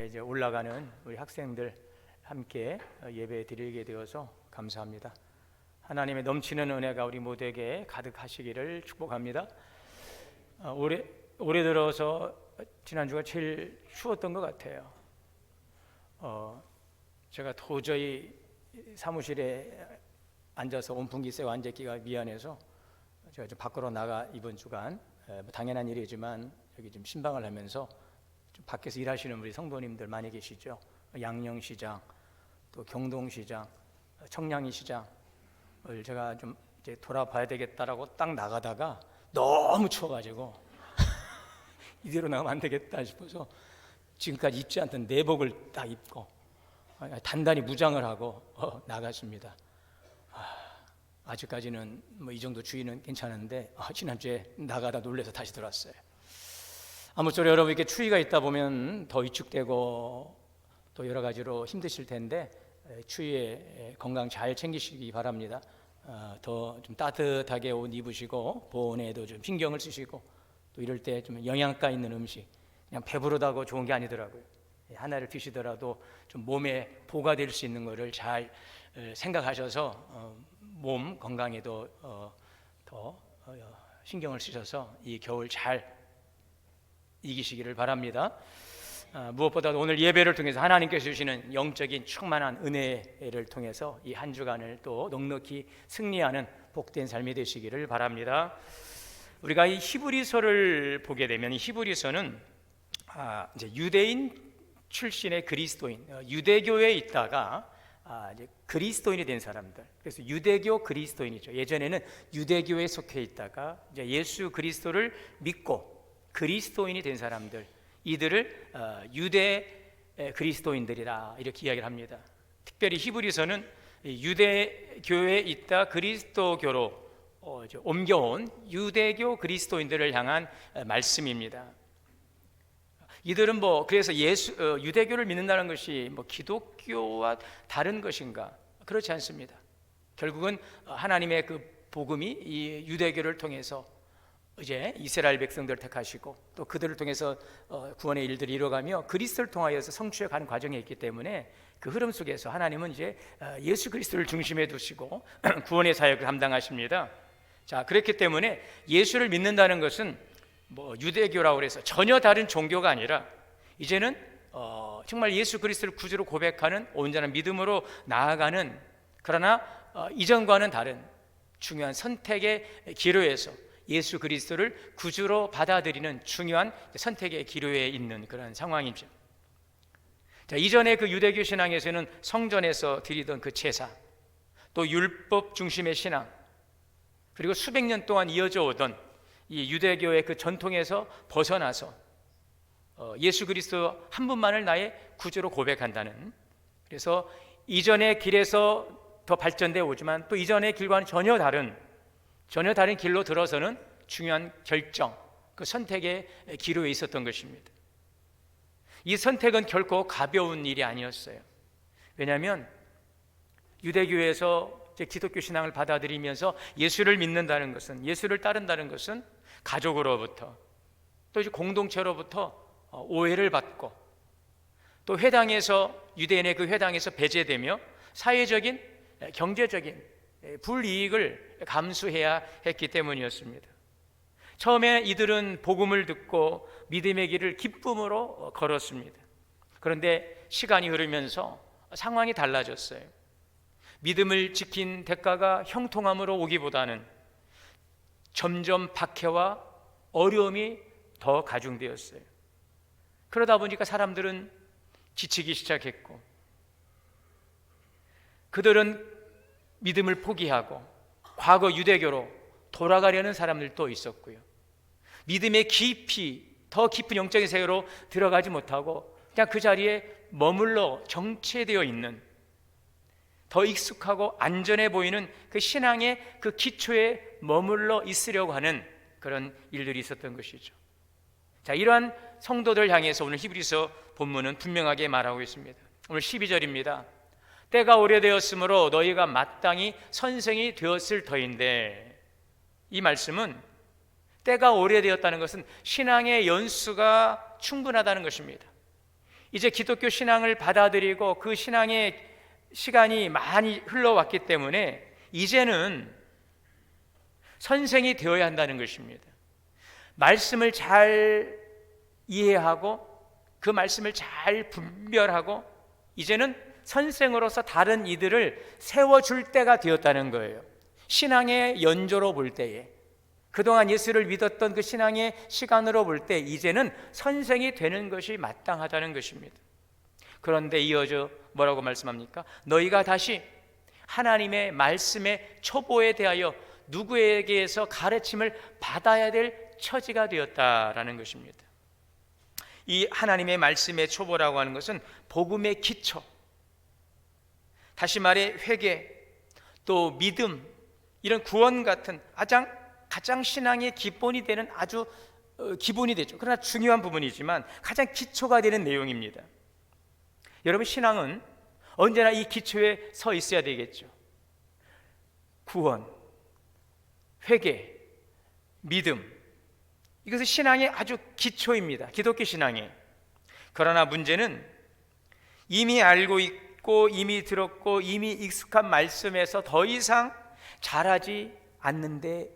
이제 올라가는 우리 학생들 함께 예배 드리게 되어서 감사합니다. 하나님의 넘치는 은혜가 우리 모두에게 가득하시기를 축복합니다. 올해 들어서 지난주가 제일 추웠던 것 같아요. 제가 도저히 사무실에 앉아서 온풍기 쐬고 앉았기가 미안해서 제가 좀 밖으로 나가 이번 주간 당연한 일이지만 여기 좀 신방을 하면서 좀 밖에서 일하시는 우리 성도님들 많이 계시죠. 양령시장, 또 경동시장, 청량리시장을 제가 좀 이제 돌아봐야 되겠다라고 딱 나가다가 너무 추워가지고 이대로 나가면 안 되겠다 싶어서 지금까지 입지 않던 내복을 딱 입고 단단히 무장을 하고 나갔습니다. 아직까지는 뭐 이 정도 추위는 괜찮은데 지난주에 나가다 놀라서 다시 들어왔어요. 아무쪼록 여러분 이렇게 추위가 있다 보면 더 위축되고 또 여러 가지로 힘드실 텐데 추위에 건강 잘 챙기시기 바랍니다. 더 좀 따뜻하게 옷 입으시고 보온에도 좀 신경을 쓰시고 또 이럴 때 좀 영양가 있는 음식, 그냥 배부르다고 좋은 게 아니더라고요. 하나를 드시더라도 좀 몸에 보가 될 수 있는 거를 잘 생각하셔서 몸 건강에도 더 신경을 쓰셔서 이 겨울 잘 이기시기를 바랍니다. 무엇보다도 오늘 예배를 통해서 하나님께서 주시는 영적인 충만한 은혜를 통해서 이 한 주간을 또 넉넉히 승리하는 복된 삶이 되시기를 바랍니다. 우리가 이 히브리서를 보게 되면 이 히브리서는 이제 유대인 출신의 그리스도인, 유대교에 있다가 이제 그리스도인이 된 사람들, 그래서 유대교 그리스도인이죠. 예전에는 유대교에 속해 있다가 이제 예수 그리스도를 믿고 그리스도인이 된 사람들, 이들을 유대 그리스도인들이라 이렇게 이야기를 합니다. 특별히 히브리서는 유대교에 있다 그리스도교로 옮겨온 유대교 그리스도인들을 향한 말씀입니다. 이들은 그래서 유대교를 믿는다는 것이 기독교와 다른 것인가? 그렇지 않습니다. 결국은 하나님의 그 복음이 이 유대교를 통해서 이제 이스라엘 백성들을 택하시고 또 그들을 통해서 구원의 일들이 이루어가며 그리스도를 통하여서 성취해 가는 과정에 있기 때문에 그 흐름 속에서 하나님은 이제 예수 그리스도를 중심에 두시고 구원의 사역을 감당하십니다. 자, 그렇기 때문에 예수를 믿는다는 것은 유대교라고 해서 전혀 다른 종교가 아니라 이제는 정말 예수 그리스도를 구주로 고백하는 온전한 믿음으로 나아가는, 그러나 이전과는 다른 중요한 선택의 기로에서 예수 그리스도를 구주로 받아들이는 중요한 선택의 기로에 있는 그런 상황이죠. 자, 이전에 그 유대교 신앙에서는 성전에서 드리던 그 제사, 또 율법 중심의 신앙, 그리고 수백 년 동안 이어져 오던 이 유대교의 그 전통에서 벗어나서 예수 그리스도 한 분만을 나의 구주로 고백한다는, 그래서 이전의 길에서 더 발전되어 오지만 또 이전의 길과는 전혀 다른 길로 들어서는 중요한 결정, 그 선택의 기로에 있었던 것입니다. 이 선택은 결코 가벼운 일이 아니었어요. 왜냐하면 유대교에서 기독교 신앙을 받아들이면서 예수를 믿는다는 것은, 예수를 따른다는 것은 가족으로부터 또 이제 공동체로부터 오해를 받고 또 유대인의 그 회당에서 배제되며 사회적인 경제적인 불이익을 감수해야 했기 때문이었습니다. 처음에 이들은 복음을 듣고 믿음의 길을 기쁨으로 걸었습니다. 그런데 시간이 흐르면서 상황이 달라졌어요. 믿음을 지킨 대가가 형통함으로 오기보다는 점점 박해와 어려움이 더 가중되었어요. 그러다 보니까 사람들은 지치기 시작했고 그들은 믿음을 포기하고 과거 유대교로 돌아가려는 사람들도 있었고요. 믿음의 더 깊은 영적인 세계로 들어가지 못하고 그냥 그 자리에 머물러 정체되어 있는, 더 익숙하고 안전해 보이는 그 신앙의 그 기초에 머물러 있으려고 하는 그런 일들이 있었던 것이죠. 자, 이러한 성도들 향해서 오늘 히브리서 본문은 분명하게 말하고 있습니다. 오늘 12절입니다. 때가 오래되었으므로 너희가 마땅히 선생이 되었을 터인데, 이 말씀은 때가 오래되었다는 것은 신앙의 연수가 충분하다는 것입니다. 이제 기독교 신앙을 받아들이고 그 신앙의 시간이 많이 흘러왔기 때문에 이제는 선생이 되어야 한다는 것입니다. 말씀을 잘 이해하고 그 말씀을 잘 분별하고 이제는 선생으로서 다른 이들을 세워줄 때가 되었다는 거예요. 신앙의 연조로 볼 때에, 그동안 예수를 믿었던 그 신앙의 시간으로 볼 때 이제는 선생이 되는 것이 마땅하다는 것입니다. 그런데 이어져 뭐라고 말씀합니까? 너희가 다시 하나님의 말씀의 초보에 대하여 누구에게서 가르침을 받아야 될 처지가 되었다라는 것입니다. 이 하나님의 말씀의 초보라고 하는 것은 복음의 기초, 다시 말해 회개, 또 믿음, 이런 구원 같은 가장 신앙의 기본이 되는 아주 기본이 되죠. 그러나 중요한 부분이지만 가장 기초가 되는 내용입니다. 여러분, 신앙은 언제나 이 기초에 서 있어야 되겠죠. 구원, 회개, 믿음, 이것은 신앙의 아주 기초입니다. 기독교 신앙의. 그러나 문제는 이미 알고 있고 이미 들었고 이미 익숙한 말씀에서 더 이상 자라지 않는데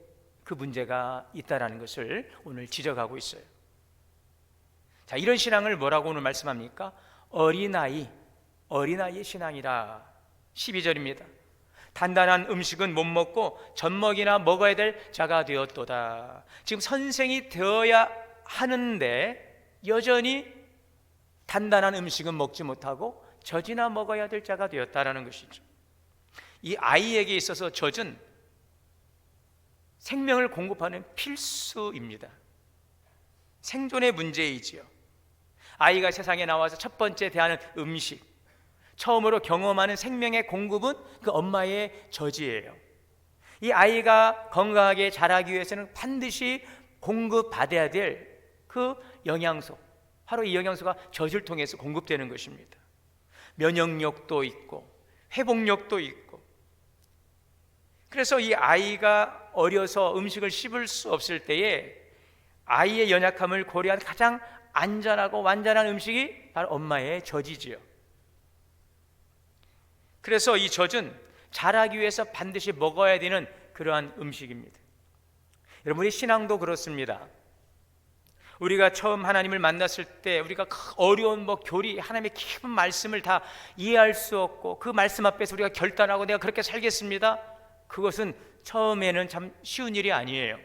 그 문제가 있다는 것을 오늘 지적하고 있어요. 자, 이런 신앙을 뭐라고 오늘 말씀합니까? 어린아이의 신앙이라. 12절입니다. 단단한 음식은 못 먹고 젖먹이나 먹어야 될 자가 되었도다. 지금 선생이 되어야 하는데 여전히 단단한 음식은 먹지 못하고 젖이나 먹어야 될 자가 되었다라는 것이죠. 이 아이에게 있어서 젖은 생명을 공급하는 필수입니다. 생존의 문제이지요. 아이가 세상에 나와서 첫 번째 대하는 음식, 처음으로 경험하는 생명의 공급은 그 엄마의 젖이에요. 이 아이가 건강하게 자라기 위해서는 반드시 공급받아야 될 그 영양소, 바로 이 영양소가 젖을 통해서 공급되는 것입니다. 면역력도 있고 회복력도 있고. 그래서 이 아이가 어려서 음식을 씹을 수 없을 때에 아이의 연약함을 고려한 가장 안전하고 완전한 음식이 바로 엄마의 젖이지요. 그래서 이 젖은 자라기 위해서 반드시 먹어야 되는 그러한 음식입니다. 여러분, 우리 신앙도 그렇습니다. 우리가 처음 하나님을 만났을 때 우리가 어려운 교리, 하나님의 깊은 말씀을 다 이해할 수 없고 그 말씀 앞에서 우리가 결단하고 내가 그렇게 살겠습니다, 그것은 처음에는 참 쉬운 일이 아니에요.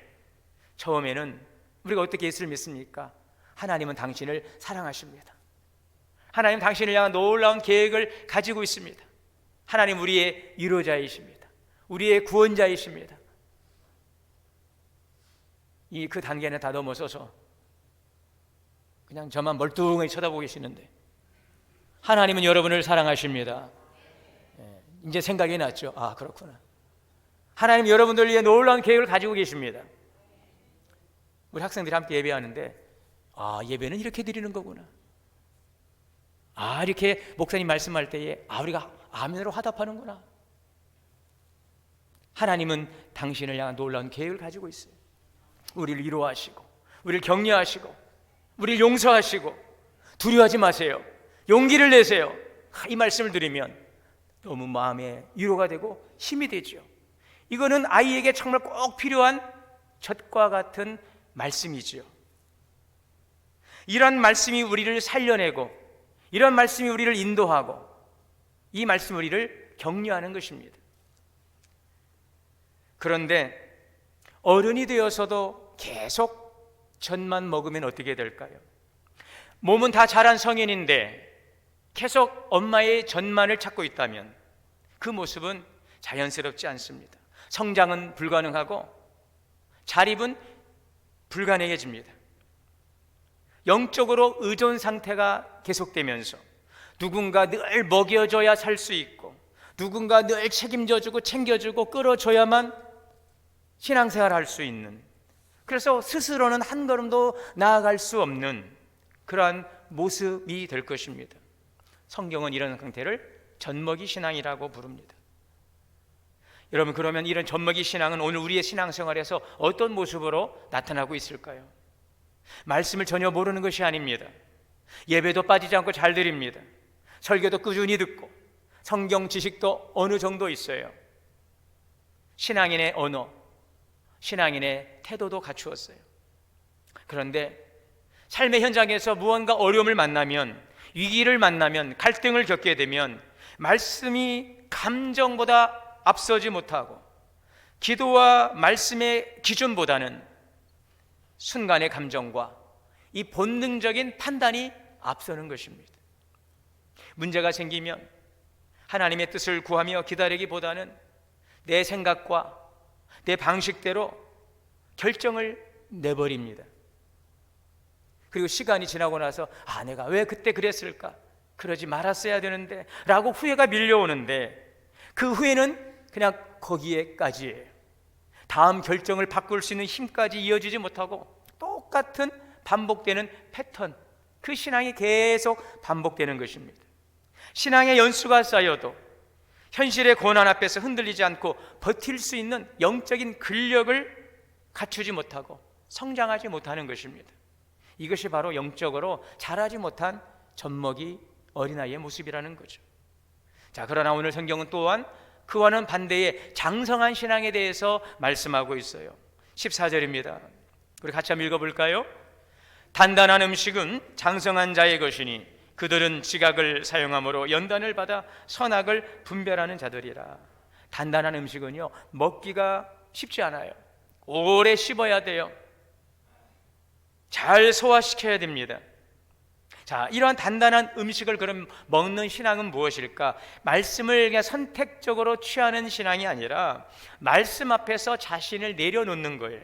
처음에는 우리가 어떻게 예수를 믿습니까? 하나님은 당신을 사랑하십니다. 하나님 당신을 향한 놀라운 계획을 가지고 있습니다. 하나님 우리의 위로자이십니다. 우리의 구원자이십니다. 그 단계는 다 넘어서서 그냥 저만 멀뚱히 쳐다보고 계시는데 하나님은 여러분을 사랑하십니다. 이제 생각이 났죠. 아, 그렇구나. 하나님 여러분들 위해 놀라운 계획을 가지고 계십니다. 우리 학생들이 함께 예배하는데 예배는 이렇게 드리는 거구나. 이렇게 목사님 말씀할 때에 우리가 아멘으로 화답하는구나. 하나님은 당신을 향한 놀라운 계획을 가지고 있어요. 우리를 위로하시고 우리를 격려하시고 우리를 용서하시고 두려워하지 마세요. 용기를 내세요. 이 말씀을 들으면 너무 마음에 위로가 되고 힘이 되죠. 이거는 아이에게 정말 꼭 필요한 젖과 같은 말씀이지요. 이런 말씀이 우리를 살려내고 이런 말씀이 우리를 인도하고 이 말씀이 우리를 격려하는 것입니다. 그런데 어른이 되어서도 계속 젖만 먹으면 어떻게 될까요? 몸은 다 자란 성인인데 계속 엄마의 젖만을 찾고 있다면 그 모습은 자연스럽지 않습니다. 성장은 불가능하고 자립은 불가능해집니다. 영적으로 의존 상태가 계속되면서 누군가 늘 먹여줘야 살 수 있고 누군가 늘 책임져주고 챙겨주고 끌어줘야만 신앙생활을 할 수 있는, 그래서 스스로는 한 걸음도 나아갈 수 없는 그러한 모습이 될 것입니다. 성경은 이런 상태를 젖먹이 신앙이라고 부릅니다. 여러분, 그러면 이런 젖먹이 신앙은 오늘 우리의 신앙생활에서 어떤 모습으로 나타나고 있을까요? 말씀을 전혀 모르는 것이 아닙니다. 예배도 빠지지 않고 잘 드립니다. 설교도 꾸준히 듣고 성경 지식도 어느 정도 있어요. 신앙인의 언어, 신앙인의 태도도 갖추었어요. 그런데 삶의 현장에서 무언가 어려움을 만나면, 위기를 만나면, 갈등을 겪게 되면 말씀이 감정보다 앞서지 못하고 기도와 말씀의 기준보다는 순간의 감정과 이 본능적인 판단이 앞서는 것입니다. 문제가 생기면 하나님의 뜻을 구하며 기다리기보다는 내 생각과 내 방식대로 결정을 내버립니다. 그리고 시간이 지나고 나서 내가 왜 그때 그랬을까? 그러지 말았어야 되는데 라고 후회가 밀려오는데, 그 후회는 그냥 거기에까지예요. 다음 결정을 바꿀 수 있는 힘까지 이어지지 못하고 똑같은 반복되는 패턴, 그 신앙이 계속 반복되는 것입니다. 신앙의 연수가 쌓여도 현실의 고난 앞에서 흔들리지 않고 버틸 수 있는 영적인 근력을 갖추지 못하고 성장하지 못하는 것입니다. 이것이 바로 영적으로 자라지 못한 젖먹이 어린아이의 모습이라는 거죠. 자, 그러나 오늘 성경은 또한 그와는 반대의 장성한 신앙에 대해서 말씀하고 있어요. 14절입니다. 우리 같이 한번 읽어볼까요? 단단한 음식은 장성한 자의 것이니 그들은 지각을 사용함으로 연단을 받아 선악을 분별하는 자들이라. 단단한 음식은요, 먹기가 쉽지 않아요. 오래 씹어야 돼요. 잘 소화시켜야 됩니다. 자, 이러한 단단한 음식을 그럼 먹는 신앙은 무엇일까? 말씀을 그냥 선택적으로 취하는 신앙이 아니라 말씀 앞에서 자신을 내려놓는 거예요.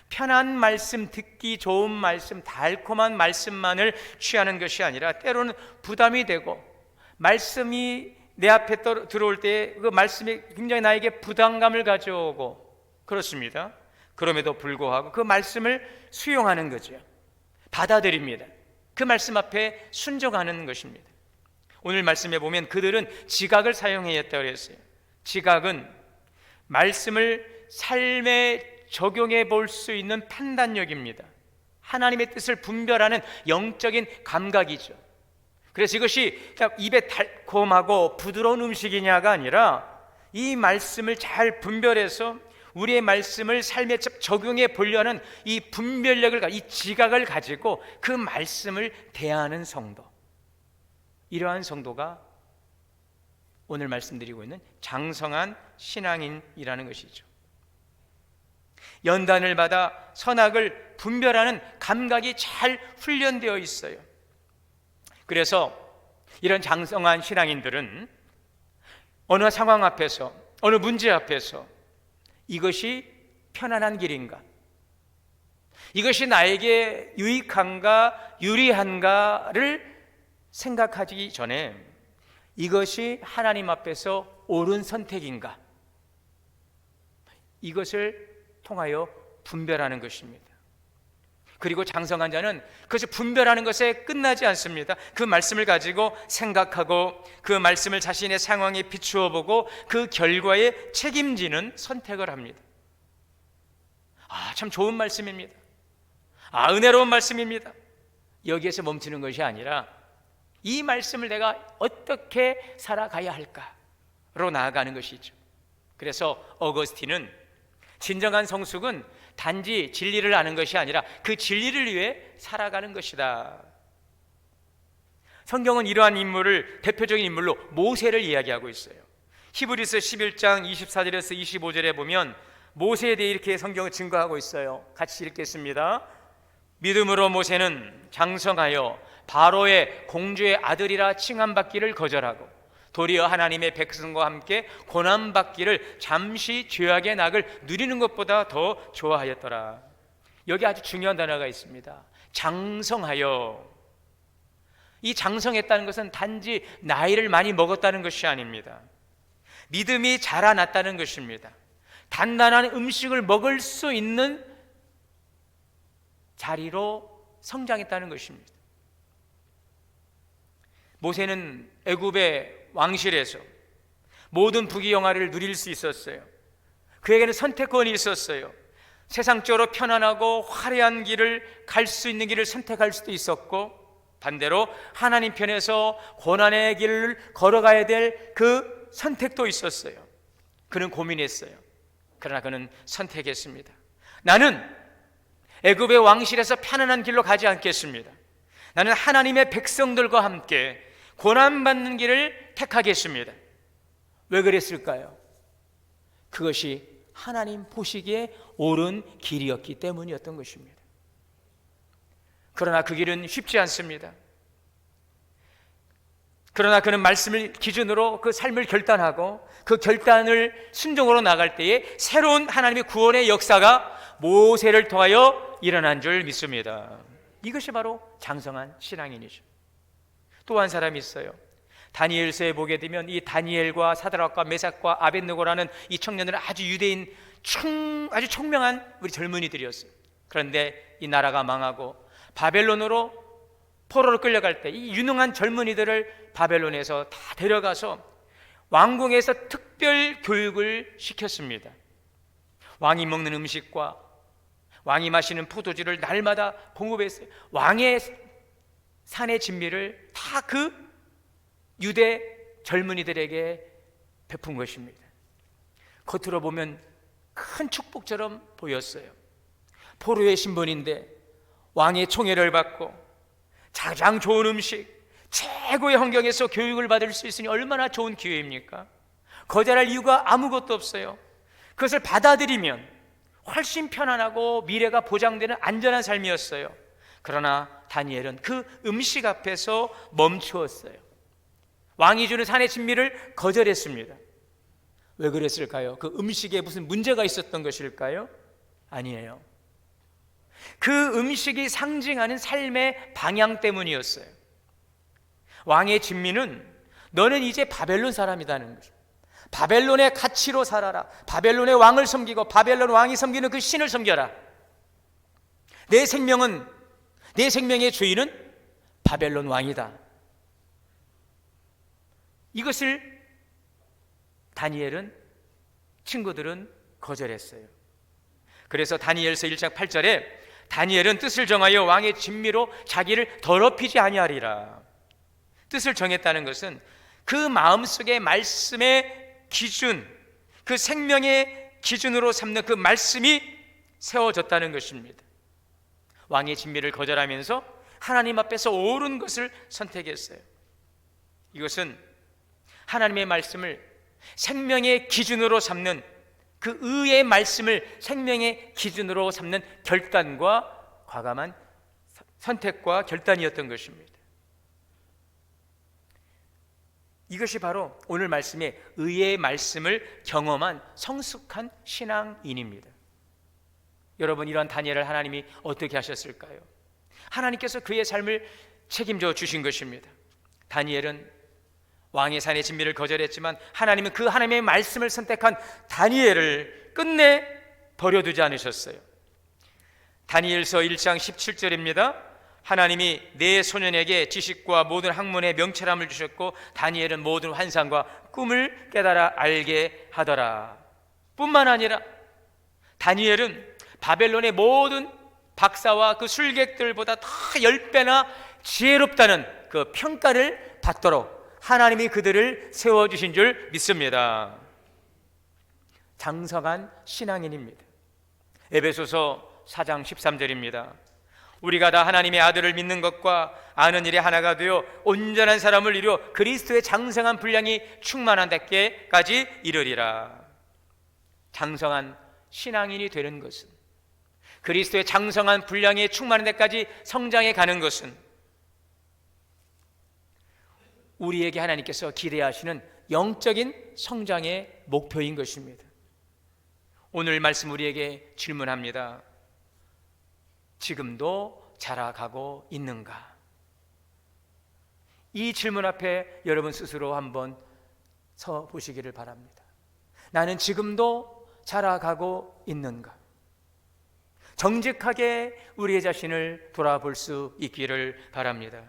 편한 말씀, 듣기 좋은 말씀, 달콤한 말씀만을 취하는 것이 아니라 때로는 부담이 되고 말씀이 내 앞에 들어올 때 그 말씀이 굉장히 나에게 부담감을 가져오고 그렇습니다. 그럼에도 불구하고 그 말씀을 수용하는 거죠. 받아들입니다. 그 말씀 앞에 순종하는 것입니다. 오늘 말씀에 보면 그들은 지각을 사용했다고 했어요. 지각은 말씀을 삶에 적용해 볼 수 있는 판단력입니다. 하나님의 뜻을 분별하는 영적인 감각이죠. 그래서 이것이 그냥 입에 달콤하고 부드러운 음식이냐가 아니라 이 말씀을 잘 분별해서 우리의 말씀을 삶에 적용해 보려는 이 분별력을, 이 지각을 가지고 그 말씀을 대하는 성도, 이러한 성도가 오늘 말씀드리고 있는 장성한 신앙인이라는 것이죠. 연단을 받아 선악을 분별하는 감각이 잘 훈련되어 있어요. 그래서 이런 장성한 신앙인들은 어느 상황 앞에서, 어느 문제 앞에서 이것이 편안한 길인가, 이것이 나에게 유익한가 유리한가를 생각하기 전에 이것이 하나님 앞에서 옳은 선택인가, 이것을 통하여 분별하는 것입니다. 그리고 장성한 자는 그것을 분별하는 것에 끝나지 않습니다. 그 말씀을 가지고 생각하고 그 말씀을 자신의 상황에 비추어 보고 그 결과에 책임지는 선택을 합니다. 참 좋은 말씀입니다. 은혜로운 말씀입니다. 여기에서 멈추는 것이 아니라 이 말씀을 내가 어떻게 살아가야 할까로 나아가는 것이죠. 그래서 어거스틴은 진정한 성숙은 단지 진리를 아는 것이 아니라 그 진리를 위해 살아가는 것이다. 성경은 이러한 인물을, 대표적인 인물로 모세를 이야기하고 있어요. 히브리서 11장 24절에서 25절에 보면 모세에 대해 이렇게 성경을 증거하고 있어요. 같이 읽겠습니다. 믿음으로 모세는 장성하여 바로의 공주의 아들이라 칭함받기를 거절하고 도리어 하나님의 백성과 함께 고난받기를 잠시 죄악의 낙을 누리는 것보다 더 좋아하였더라. 여기 아주 중요한 단어가 있습니다. 장성하여. 이 장성했다는 것은 단지 나이를 많이 먹었다는 것이 아닙니다. 믿음이 자라났다는 것입니다. 단단한 음식을 먹을 수 있는 자리로 성장했다는 것입니다. 모세는 애굽의 왕실에서 모든 부귀영화를 누릴 수 있었어요. 그에게는 선택권이 있었어요. 세상적으로 편안하고 화려한 길을 갈 수 있는 길을 선택할 수도 있었고, 반대로 하나님 편에서 고난의 길을 걸어가야 될 그 선택도 있었어요. 그는 고민했어요. 그러나 그는 선택했습니다. 나는 애굽의 왕실에서 편안한 길로 가지 않겠습니다. 나는 하나님의 백성들과 함께 고난받는 길을 택하겠습니다. 왜 그랬을까요? 그것이 하나님 보시기에 옳은 길이었기 때문이었던 것입니다. 그러나 그 길은 쉽지 않습니다. 그러나 그는 말씀을 기준으로 그 삶을 결단하고 그 결단을 순종으로 나갈 때에 새로운 하나님의 구원의 역사가 모세를 통하여 일어난 줄 믿습니다. 이것이 바로 장성한 신앙인이죠. 또 한 사람이 있어요. 다니엘서에 보게 되면 이 다니엘과 사드락과 메삭과 아벳느고라는 이 청년들은 아주 유대인 아주 총명한 우리 젊은이들이었어요. 그런데 이 나라가 망하고 바벨론으로 포로로 끌려갈 때 이 유능한 젊은이들을 바벨론에서 다 데려가서 왕궁에서 특별 교육을 시켰습니다. 왕이 먹는 음식과 왕이 마시는 포도주를 날마다 공급했어요. 왕의 산의 진미를 다 그 유대 젊은이들에게 베푼 것입니다. 겉으로 보면 큰 축복처럼 보였어요. 포로의 신분인데 왕의 총애를 받고 가장 좋은 음식, 최고의 환경에서 교육을 받을 수 있으니 얼마나 좋은 기회입니까? 거절할 이유가 아무것도 없어요. 그것을 받아들이면 훨씬 편안하고 미래가 보장되는 안전한 삶이었어요. 그러나 다니엘은 그 음식 앞에서 멈추었어요. 왕이 주는 산의 진미를 거절했습니다. 왜 그랬을까요? 그 음식에 무슨 문제가 있었던 것일까요? 아니에요. 그 음식이 상징하는 삶의 방향 때문이었어요. 왕의 진미는 너는 이제 바벨론 사람이라는 거죠. 바벨론의 가치로 살아라. 바벨론의 왕을 섬기고 바벨론 왕이 섬기는 그 신을 섬겨라. 내 생명의 주인은 바벨론 왕이다. 이것을 다니엘은 친구들은 거절했어요. 그래서 다니엘서 1장 8절에 다니엘은 뜻을 정하여 왕의 진미로 자기를 더럽히지 아니하리라. 뜻을 정했다는 것은 그 마음속에 말씀의 기준, 그 생명의 기준으로 삼는 그 말씀이 세워졌다는 것입니다. 왕의 진미를 거절하면서 하나님 앞에서 옳은 것을 선택했어요. 이것은 하나님의 말씀을 생명의 기준으로 삼는 그 의의 말씀을 생명의 기준으로 삼는 결단과 과감한 선택과 결단이었던 것입니다. 이것이 바로 오늘 말씀의 의의 말씀을 경험한 성숙한 신앙인입니다. 여러분, 이러한 다니엘을 하나님이 어떻게 하셨을까요? 하나님께서 그의 삶을 책임져 주신 것입니다. 다니엘은 왕의 산의 진미를 거절했지만 하나님은 그 하나님의 말씀을 선택한 다니엘을 끝내 버려두지 않으셨어요. 다니엘서 1장 17절입니다. 하나님이 네 소년에게 지식과 모든 학문의 명철함을 주셨고 다니엘은 모든 환상과 꿈을 깨달아 알게 하더라. 뿐만 아니라 다니엘은 바벨론의 모든 박사와 그 술객들보다 다 10배나 지혜롭다는 그 평가를 받도록 하나님이 그들을 세워주신 줄 믿습니다. 장성한 신앙인입니다. 에베소서 4장 13절입니다. 우리가 다 하나님의 아들을 믿는 것과 아는 일에 하나가 되어 온전한 사람을 이루어 그리스도의 장성한 분량이 충만한 데까지 이르리라. 장성한 신앙인이 되는 것은, 그리스도의 장성한 분량이 충만한 데까지 성장해 가는 것은 우리에게 하나님께서 기대하시는 영적인 성장의 목표인 것입니다. 오늘 말씀 우리에게 질문합니다. 지금도 자라가고 있는가? 이 질문 앞에 여러분 스스로 한번 서 보시기를 바랍니다. 나는 지금도 자라가고 있는가? 정직하게 우리의 자신을 돌아볼 수 있기를 바랍니다.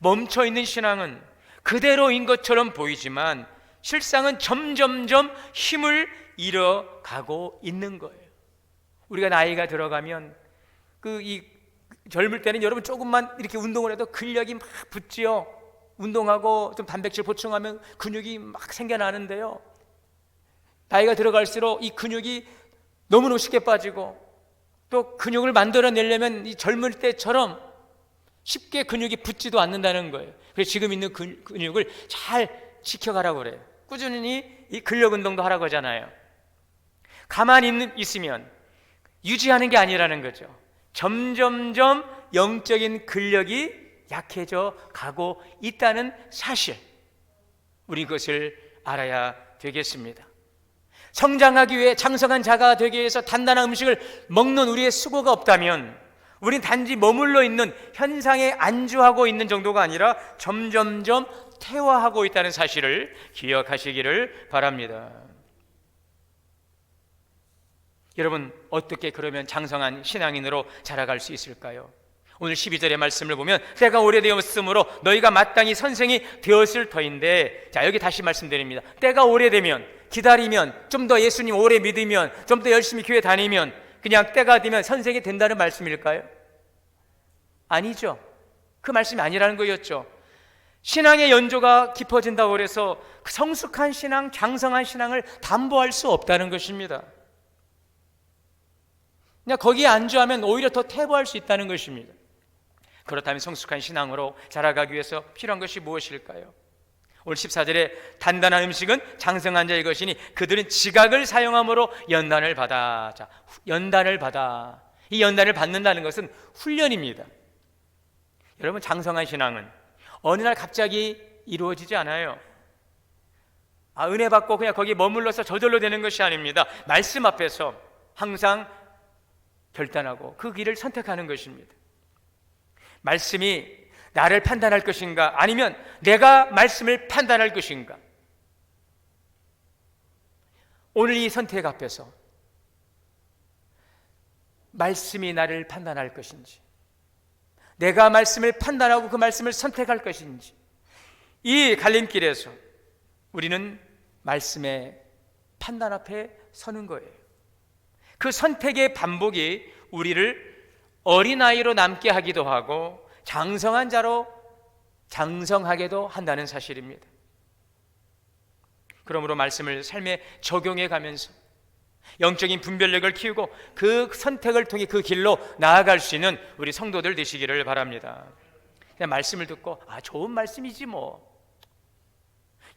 멈춰있는 신앙은 그대로인 것처럼 보이지만 실상은 점점점 힘을 잃어가고 있는 거예요. 우리가 나이가 들어가면 그 젊을 때는 여러분 조금만 이렇게 운동을 해도 근력이 막 붙지요. 운동하고 좀 단백질 보충하면 근육이 막 생겨나는데요, 나이가 들어갈수록 이 근육이 너무너무 쉽게 빠지고, 또 근육을 만들어내려면 이 젊을 때처럼 쉽게 근육이 붙지도 않는다는 거예요. 그래서 지금 있는 근육을 잘 지켜가라고 그래요. 꾸준히 이 근력 운동도 하라고 하잖아요. 가만히 있으면 유지하는 게 아니라는 거죠. 점점점 영적인 근력이 약해져 가고 있다는 사실, 우리 그것을 알아야 되겠습니다. 성장하기 위해, 장성한 자가 되기 위해서 단단한 음식을 먹는 우리의 수고가 없다면 우린 단지 머물러 있는 현상에 안주하고 있는 정도가 아니라 점점점 퇴화하고 있다는 사실을 기억하시기를 바랍니다. 여러분, 어떻게 그러면 장성한 신앙인으로 자라갈 수 있을까요? 오늘 12절의 말씀을 보면 때가 오래되었으므로 너희가 마땅히 선생이 되었을 터인데, 자, 여기 다시 말씀드립니다. 때가 오래되면, 기다리면, 좀 더 예수님 오래 믿으면, 좀 더 열심히 교회 다니면 그냥 때가 되면 선생이 된다는 말씀일까요? 아니죠. 그 말씀이 아니라는 거였죠. 신앙의 연조가 깊어진다고 그래서 그 성숙한 신앙, 장성한 신앙을 담보할 수 없다는 것입니다. 그냥 거기에 안주하면 오히려 더 퇴보할 수 있다는 것입니다. 그렇다면 성숙한 신앙으로 자라가기 위해서 필요한 것이 무엇일까요? 오늘 14절에 단단한 음식은 장성한 자의 것이니 그들은 지각을 사용함으로 연단을 받아. 자, 연단을 받아. 이 연단을 받는다는 것은 훈련입니다. 여러분, 장성한 신앙은 어느 날 갑자기 이루어지지 않아요. 은혜 받고 그냥 거기 머물러서 저절로 되는 것이 아닙니다. 말씀 앞에서 항상 결단하고 그 길을 선택하는 것입니다. 말씀이 나를 판단할 것인가, 아니면 내가 말씀을 판단할 것인가. 오늘 이 선택 앞에서 말씀이 나를 판단할 것인지, 내가 말씀을 판단하고 그 말씀을 선택할 것인지, 이 갈림길에서 우리는 말씀의 판단 앞에 서는 거예요. 그 선택의 반복이 우리를 어린아이로 남게 하기도 하고 장성한 자로 장성하게도 한다는 사실입니다. 그러므로 말씀을 삶에 적용해 가면서 영적인 분별력을 키우고 그 선택을 통해 그 길로 나아갈 수 있는 우리 성도들 되시기를 바랍니다. 그냥 말씀을 듣고 좋은 말씀이지 뭐,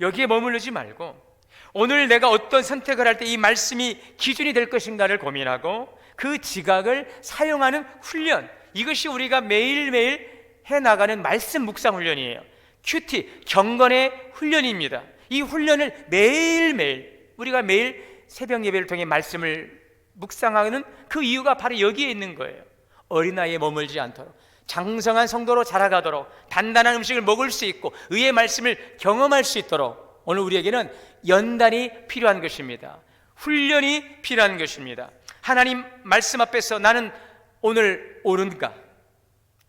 여기에 머무르지 말고 오늘 내가 어떤 선택을 할 때 이 말씀이 기준이 될 것인가를 고민하고 그 지각을 사용하는 훈련, 이것이 우리가 매일매일 해나가는 말씀 묵상 훈련이에요. 큐티, 경건의 훈련입니다. 이 훈련을 매일매일, 우리가 매일 새벽 예배를 통해 말씀을 묵상하는 그 이유가 바로 여기에 있는 거예요. 어린아이에 머물지 않도록, 장성한 성도로 자라가도록, 단단한 음식을 먹을 수 있고 의의 말씀을 경험할 수 있도록 오늘 우리에게는 연단이 필요한 것입니다. 훈련이 필요한 것입니다. 하나님 말씀 앞에서 나는 오늘 옳은가,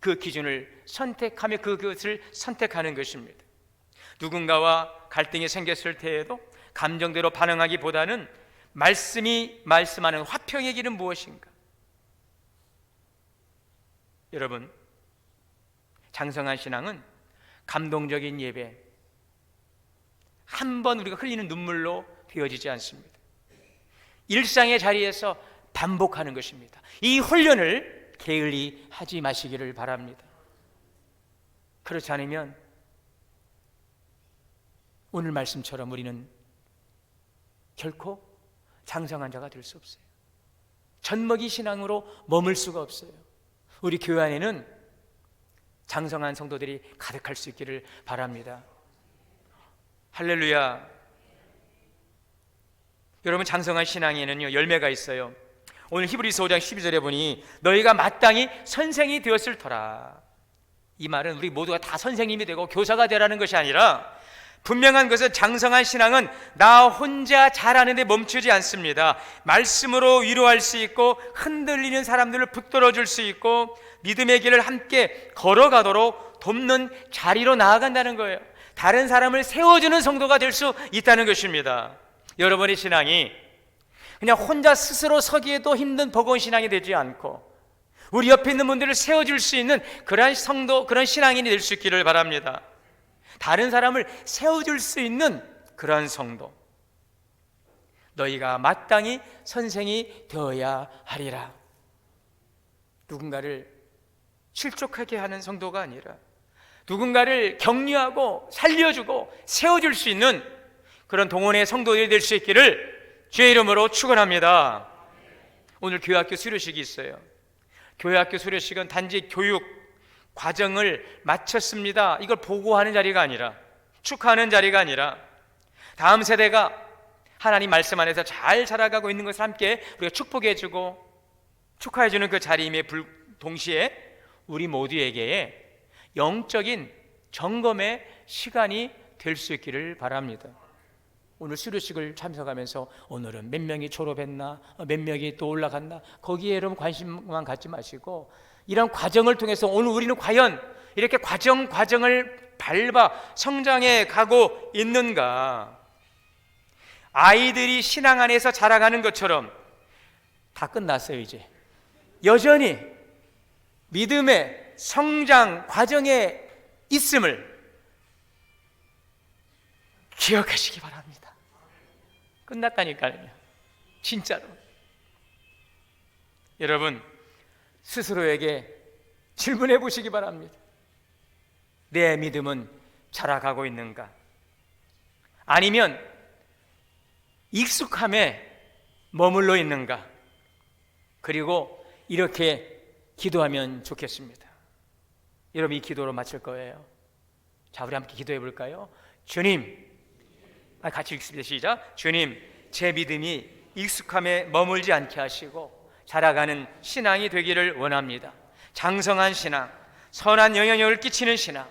그 기준을 선택하며 그것을 선택하는 것입니다. 누군가와 갈등이 생겼을 때에도 감정대로 반응하기보다는 말씀이 말씀하는 화평의 길은 무엇인가? 여러분, 장성한 신앙은 감동적인 예배, 한 번 우리가 흘리는 눈물로 되어지지 않습니다. 일상의 자리에서 반복하는 것입니다. 이 훈련을 게을리 하지 마시기를 바랍니다. 그렇지 않으면 오늘 말씀처럼 우리는 결코 장성한 자가 될 수 없어요. 젖먹이 신앙으로 머물 수가 없어요. 우리 교회 안에는 장성한 성도들이 가득할 수 있기를 바랍니다. 할렐루야. 여러분, 장성한 신앙에는요 열매가 있어요. 오늘 히브리서 5장 12절에 보니 너희가 마땅히 선생이 되었을 터라. 이 말은 우리 모두가 다 선생님이 되고 교사가 되라는 것이 아니라, 분명한 것은 장성한 신앙은 나 혼자 잘하는 데 멈추지 않습니다. 말씀으로 위로할 수 있고 흔들리는 사람들을 붙들어 줄 수 있고 믿음의 길을 함께 걸어가도록 돕는 자리로 나아간다는 거예요. 다른 사람을 세워주는 성도가 될 수 있다는 것입니다. 여러분의 신앙이 그냥 혼자 스스로 서기에도 힘든 버거운 신앙이 되지 않고 우리 옆에 있는 분들을 세워줄 수 있는 그러한 성도, 그런 신앙인이 될 수 있기를 바랍니다. 다른 사람을 세워줄 수 있는 그러한 성도, 너희가 마땅히 선생이 되어야 하리라. 누군가를 실족하게 하는 성도가 아니라 누군가를 격려하고 살려주고 세워줄 수 있는 그런 동원의 성도들이 될 수 있기를 주의 이름으로 축원합니다. 오늘 교회학교 수료식이 있어요. 교회학교 수료식은 단지 교육 과정을 마쳤습니다, 이걸 보고하는 자리가 아니라, 축하하는 자리가 아니라, 다음 세대가 하나님 말씀 안에서 잘 자라가고 있는 것을 함께 우리가 축복해주고 축하해주는 그 자리임에 동시에 우리 모두에게 영적인 점검의 시간이 될 수 있기를 바랍니다. 오늘 수료식을 참석하면서 오늘은 몇 명이 졸업했나, 몇 명이 또 올라갔나, 거기에 여러분 관심만 갖지 마시고 이런 과정을 통해서 오늘 우리는 과연 이렇게 과정을 밟아 성장해 가고 있는가. 아이들이 신앙 안에서 자라가는 것처럼 다 끝났어요. 이제 여전히 믿음의 성장 과정에 있음을 기억하시기 바랍니다. 끝났다니까요. 진짜로. 여러분 스스로에게 질문해 보시기 바랍니다. 내 믿음은 자라가고 있는가? 아니면 익숙함에 머물러 있는가? 그리고 이렇게 기도하면 좋겠습니다. 여러분 이 기도로 마칠 거예요. 자, 우리 함께 기도해 볼까요? 주님, 같이 읽습니다. 시작. 주님, 제 믿음이 익숙함에 머물지 않게 하시고 자라가는 신앙이 되기를 원합니다. 장성한 신앙, 선한 영향력을 끼치는 신앙.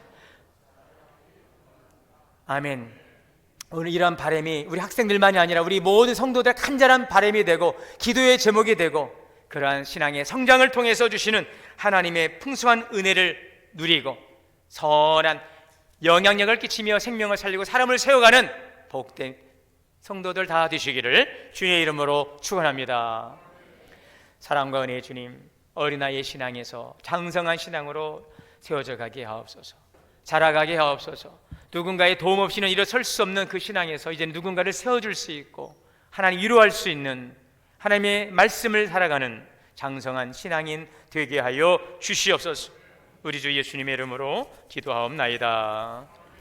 아멘. 오늘 이러한 바람이 우리 학생들만이 아니라 우리 모든 성도들의 간절한 바람이 되고 기도의 제목이 되고 그러한 신앙의 성장을 통해서 주시는 하나님의 풍성한 은혜를 누리고 선한 영향력을 끼치며 생명을 살리고 사람을 세워가는 복된 성도들 다 되시기를 주의 이름으로 축원합니다. 사랑과 은혜의 주님, 어린아이의 신앙에서 장성한 신앙으로 세워져 가게 하옵소서. 자라가게 하옵소서. 누군가의 도움 없이는 일어설 수 없는 그 신앙에서 이제 누군가를 세워줄 수 있고 하나님 위로할 수 있는 하나님의 말씀을 살아가는 장성한 신앙인 되게 하여 주시옵소서. 우리 주 예수님의 이름으로 기도하옵나이다.